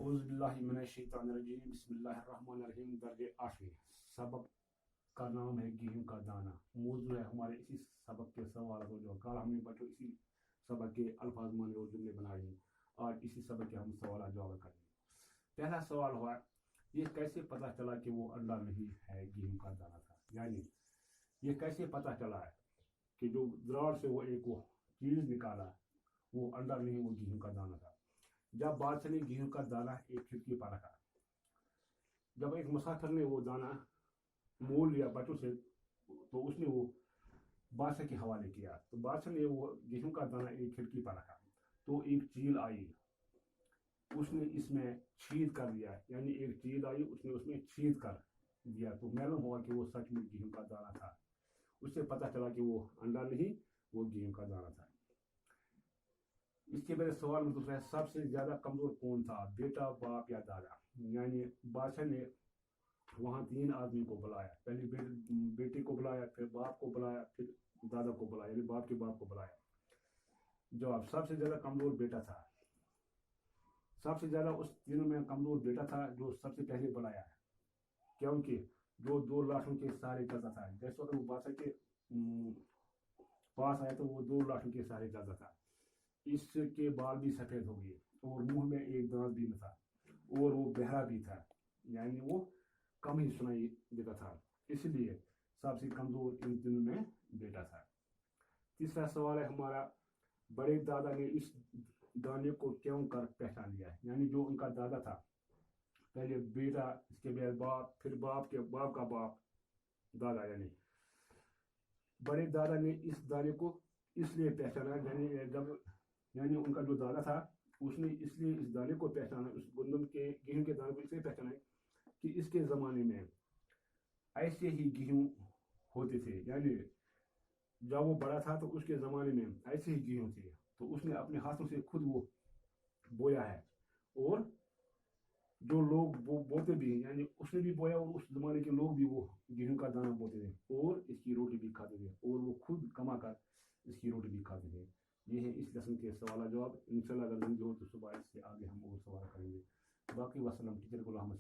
اعوذ باللہ من الشیطان الرجیم بسم اللہ الرحمن الرحیم درج 8 سبق کا نام ہے گیہوں کا دانہ. موضوع ہے ہمارے اسی سبق کے سوال کو جو کل ہم نے بچوں اسی سبق کے الفاظ مانے اور جملے بنائے ہیں. آج اسی سبق کے ہم سوالات جواب کریں گے. پہلا سوال ہوا یہ کیسے پتہ چلا کہ وہ انڈا نہیں ہے گیہوں کا دانہ تھا. یعنی یہ کیسے پتہ چلا ہے کہ جو دراڑ سے وہ ایک چیز نکالا وہ انڈا نہیں وہ گیہوں کا دانہ تھا. جب بادشاہ نے گیہوں کا دانہ ایک کھڑکی پر رکھا, جب ایک مسافر نے وہ دانہ مول لیا بچوں سے تو اس نے وہ بادشاہ کے حوالے کیا. تو بادشاہ نے وہ گیہوں کا دانہ ایک کھڑکی پر رکھا تو ایک چیل آئی, اس نے اس میں چھید کر دیا. یعنی ایک چیل آئی اس نے اس میں چھید کر دیا تو معلوم ہوا کہ وہ سچ میں گیہوں کا دانہ تھا. اس سے پتہ چلا کہ وہ انڈا نہیں وہ گیہوں کا دانہ تھا. اس کے بعد سوال میں دوسرا ہے سب سے زیادہ کمزور کون تھا, بیٹا, باپ یا دادا. یعنی بادشاہ نے وہاں 3 آدمی کو بلایا, پہلے بیٹے کو بلایا, پھر باپ کو بلایا, پھر دادا کو بلایا, یعنی باپ کے باپ کو بلایا. جواب سب سے زیادہ کمزور بیٹا تھا. سب سے زیادہ اس تینوں میں کمزور بیٹا تھا جو سب سے پہلے بلایا ہے, کیونکہ جو 2 لاٹھوں کے سہارے چلتا تھا. جیسے اگر وہ بادشاہ کے پاس آیا تو وہ 2 لاٹھوں کے سہارے چلتا تھا. اس کے بال بھی سفید ہو گئے اور منہ میں ایک دانت بھی نہ تھا اور وہ بہرا بھی تھا, یعنی وہ کم ہی سنائی دیتا تھا. اس لیے سب سے کمزور ان تینوں میں بیٹا تھا. تیسرا سوال ہے ہمارا بڑے دادا نے اس دانے کو کیوں کر پہچان لیا. یعنی جو ان کا دادا تھا, پہلے بیٹا, اس کے بعد باپ, پھر باپ کے باپ کا باپ دادا, یعنی بڑے دادا نے اس دانے کو اس لیے پہچانا, یعنی ان کا جو دادا تھا اس نے اس لیے اس دانے کو پہچانا, اس گندم کے گیہوں کے دانے کو اس لیے پہچانا کہ اس کے زمانے میں ایسے ہی گیہوں ہوتے تھے. یعنی جب وہ بڑا تھا تو اس کے زمانے میں ایسے ہی گیہوں تھے تو اس نے اپنے ہاتھوں سے خود وہ بویا ہے. اور جو لوگ وہ بوتے بھی ہیں, یعنی اس نے بھی بویا اور اس زمانے کے لوگ بھی وہ گیہوں کا دانہ بوتے تھے اور اس کی روٹی بھی کھاتے تھے اور وہ خود کما کر اس کی روٹی بھی کھاتے تھے. یہ ہے اس لیسن کے سوال جواب. انشاءاللہ اگر زندگی ہو تو صبح اس سے آگے ہم اور سوال کریں گے. باقی وسلم ٹیچر غلام